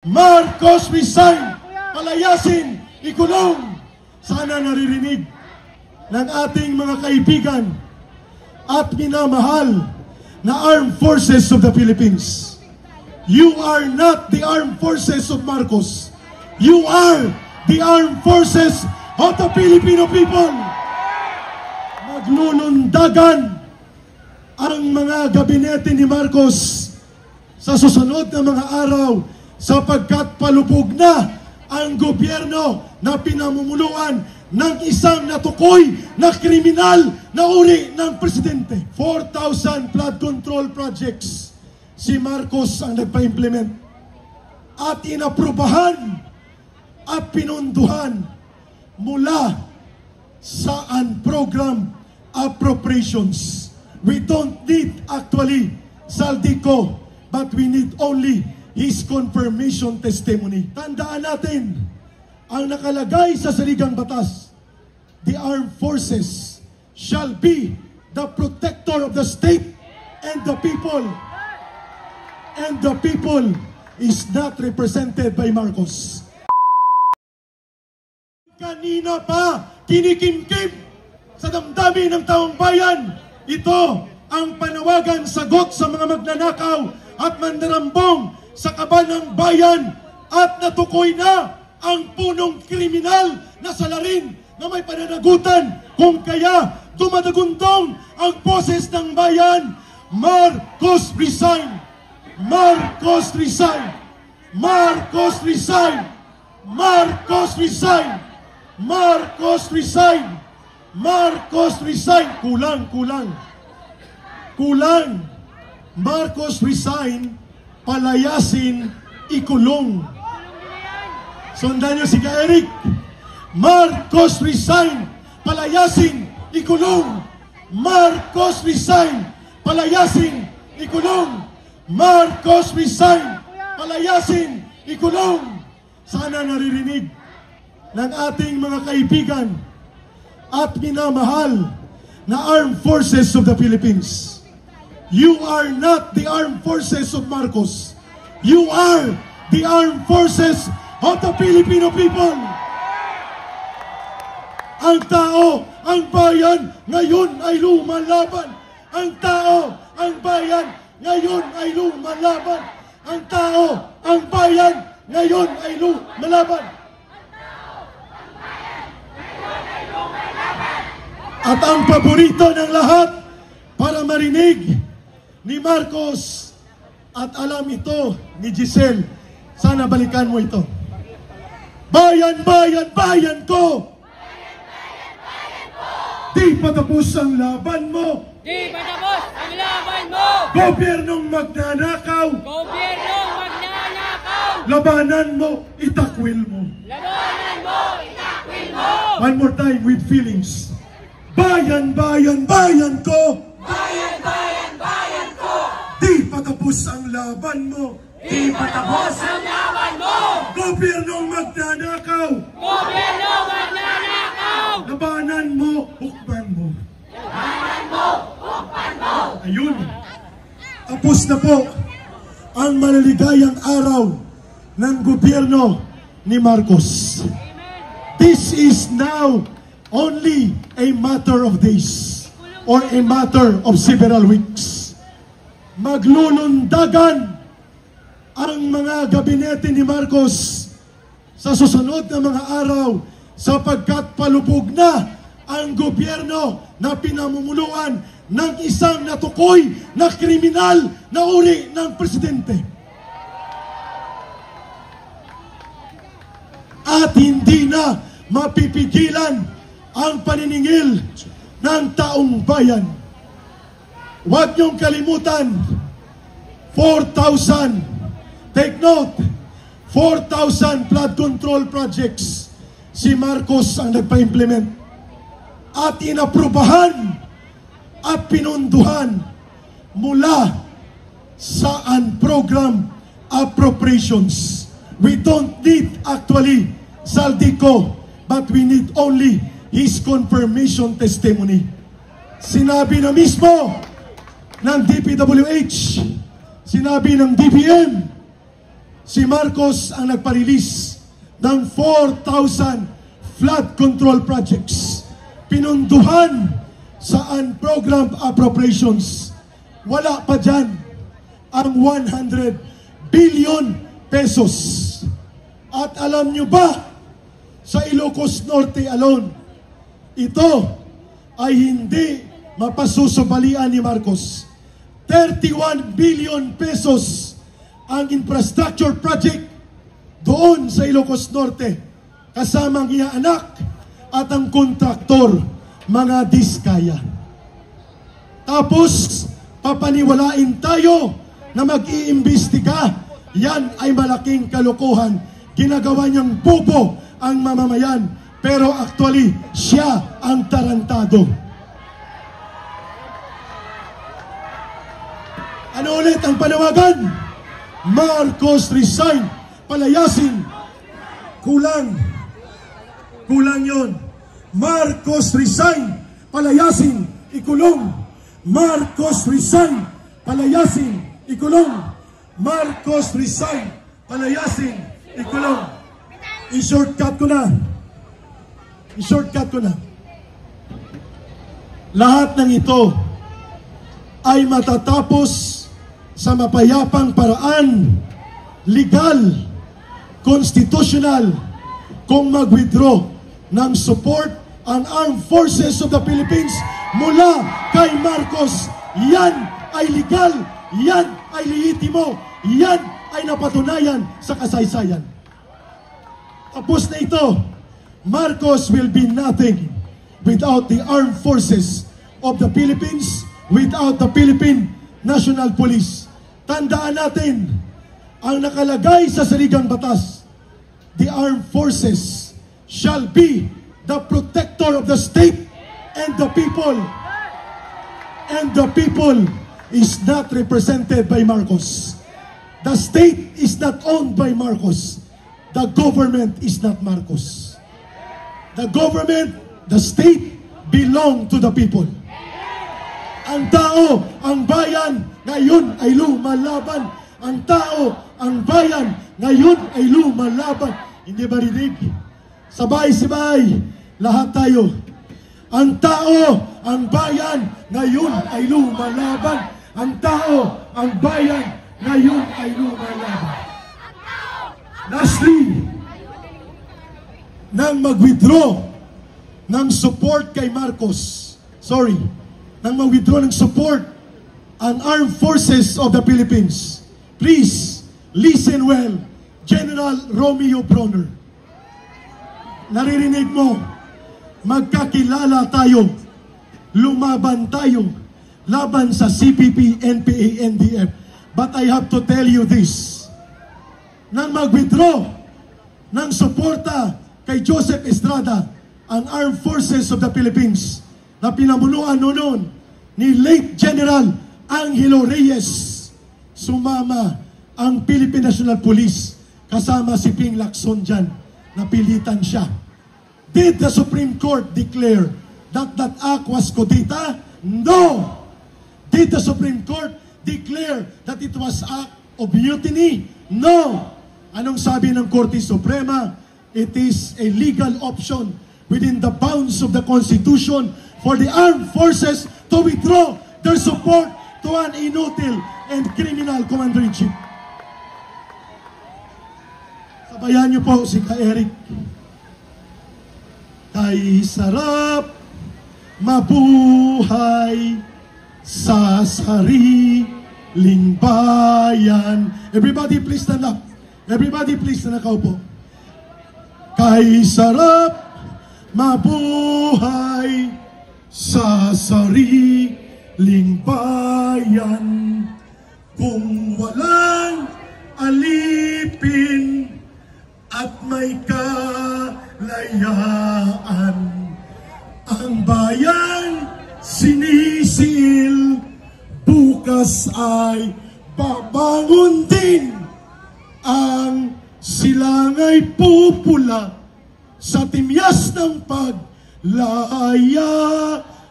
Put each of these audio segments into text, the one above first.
Marcos resign, palayasin, ikulong. Sana naririnig ng ating mga kaibigan at minamahal na Armed Forces of the Philippines. You are not the Armed Forces of Marcos. You are the Armed Forces of the Filipino people. Maglulundagan ang mga gabinete ni Marcos sa susunod na mga araw sapagkat palubog na ang gobyerno na pinamumuluan ng isang natukoy na kriminal na uri ng presidente. 4,000 flood control projects si Marcos ang nagpa-implement at inaprubahan at pinunduhan mula sa program appropriations. We don't need actually Saldico, but we need only his confirmation testimony. Tandaan natin ang nakalagay sa saligang batas. The armed forces shall be the protector of the state and the people. And the people is not represented by Marcos. Kanina pa kinikimkim sa damdamin ng taong bayan. Ito ang panawagan sagot sa mga magnanakaw at mandarambong sa kaban ng bayan at natukoy na ang punong kriminal na salarin na may pananagutan kung kaya dumadagundong ang boses ng bayan. Marcos resign! Marcos resign! Marcos resign! Marcos resign! Marcos resign! Marcos resign! Kulang. Marcos resign, palayasin, ikulong. Sundan niyo si Eric. Marcos resign, palayasin, ikulong. Marcos resign, palayasin, ikulong. Marcos resign, palayasin, ikulong. Sana naririnig ng ating mga kaibigan at minamahal na Armed Forces of the Philippines. You are not the Armed Forces of Marcos. You are the Armed Forces of the Filipino people. Ang tao, ang bayan, ngayon ay lumalaban. Ang tao, ang bayan, ngayon ay lumalaban. Ang tao, ang bayan, ngayon ay lumalaban. At ang paborito ng lahat para marinig ni Marcos at alam ito ni Giselle, sana balikan mo ito. Bayan, bayan, bayan ko! Bayan, bayan, bayan ko! Di patapos ang laban mo! Di patapos ang laban mo! Gobyernong magnanakaw! Gobyernong magnanakaw! Labanan mo, itakwil mo! Labanan mo, itakwil mo! One more time with feelings. Bayan, bayan, bayan ko! Bayan, bayan, bayan ko! Di patapos ang laban mo! Di patapos ang laban mo! Gobyernong magnanakaw! Gobyernong magnanakaw! Labanan mo, hukban mo! Labanan mo, hukban mo! Ayun! Tapos na po ang maliligayang araw ng gobyerno ni Marcos. This is now only a matter of days or a matter of several weeks. Maglulundagan ang mga gabinete ni Marcos sa susunod na mga araw sapagkat palubog na ang gobyerno na pinamumuluan ng isang natukoy na kriminal na uri ng presidente. At hindi na mapipigilan ang paniningil ng taong bayan. Huwag niyong kalimutan, 4,000, take note, 4,000 flood control projects si Marcos ang nagpa-implement at inaprubahan at pinunduhan mula sa program appropriations. We don't need actually Saldico, but we need only his confirmation testimony. Sinabi na mismo ng DPWH, sinabi ng DBM, si Marcos ang nagpa-release ng 4,000 flood control projects. Pinunduhan sa unprogrammed appropriations. Wala pa dyan ang 100 billion pesos. At alam nyo ba, sa Ilocos Norte alone, ito ay hindi mapasusubalian ni Marcos. 31 billion pesos ang infrastructure project doon sa Ilocos Norte, kasama ang iya anak at ang kontraktor, mga diskaya. Tapos, papaniwalain tayo na mag-iimbestiga. Yan ay malaking kalokohan. Ginagawa niyang bobo ang mamamayan, pero actually, siya ang tarantado. Ano ulit ang panawagan? Marcos resign, palayasin. Kulang yun. Marcos resign, palayasin, ikulong. Marcos resign, palayasin, ikulong. Marcos resign, palayasin, ikulong. I-shortcut ko na. Lahat ng ito ay matatapos sa mapayapang paraan, legal, constitutional, kung mag-withdraw ng support ang Armed Forces of the Philippines mula kay Marcos. Yan ay legal, yan ay lehitimo, yan ay napatunayan sa kasaysayan. Tapos na ito. Marcos will be nothing without the Armed Forces of the Philippines, without the Philippine National Police. Tandaan natin, ang nakalagay sa saligang batas, the Armed Forces shall be the protector of the state and the people. And the people is not represented by Marcos. The state is not owned by Marcos. The government is not Marcos. The government, the state, belong to the people. Ang tao, ang bayan, ngayon ay lumalaban. Ang tao, ang bayan, ngayon ay lumalaban. Hindi ba rinig? Sabay-sabay, lahat tayo. Ang tao, ang bayan, ngayon ay lumalaban. Ang tao, ang bayan, ngayon ay lumalaban. Lastly, nang mag-withdraw ng support kay Marcos, nang mag-withdraw ng support ang Armed Forces of the Philippines, please, listen well, General Romeo Brawner. Naririnig mo, magkakilala tayo, lumaban tayo, laban sa CPP, NPA, NDF. But I have to tell you this, nang mag-withdraw ng suporta kay Joseph Estrada, ang Armed Forces of the Philippines, na pinamunuan noon ni late General Angelo Reyes, sumama ang Philippine National Police, kasama si Ping Lacson dyan, napilitan siya. Did the Supreme Court declare that that act was kudeta? No! Did the Supreme Court declare that it was act of mutiny? No! Anong sabi ng Korte Suprema? It is a legal option within the bounds of the Constitution for the armed forces to withdraw their support to an inutil and criminal commander-in-chief. Sabayan niyo po si Ka-Eric. Kay sarap mabuhay sa sariling bayan. Everybody please stand up. Everybody please na nakaupo. Kay sarap mabuhay sa sariling bayan, kung walang alipin at may kalayaan. Ang bayan sinisil, bukas ay babangon din. Ang silangay pupula sa timyas ng paglaya.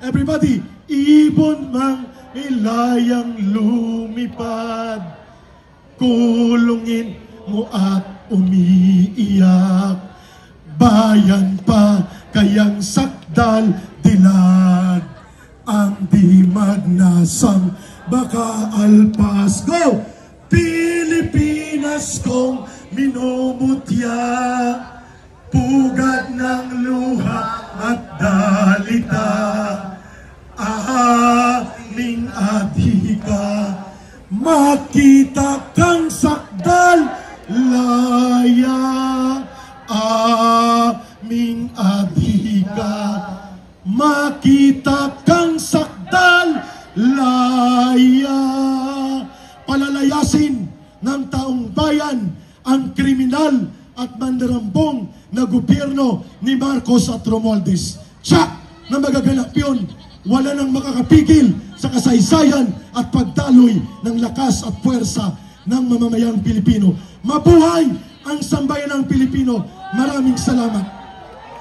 Everybody, ibon mang ilayang lumipad, kulungin mo at umiiyak. Bayan pa kayang sakdal dilag, ang di magnasang baka alpas. Go! Pilipinas kong minumutya, pugad ng luha at dalita, aming adhika. Makita kang sakdal laya, aming adhika. Makita kang sakdal laya. Palalayasin ng taong bayan ang kriminal at mandarambong na gobyerno ni Marcos at Romualdez. Siya na magaganap yun. Wala nang makakapigil sa kasaysayan at pagdaloy ng lakas at puwersa ng mamamayang Pilipino. Mabuhay ang sambayanang Pilipino. Maraming salamat.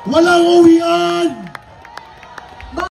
Walang uwian!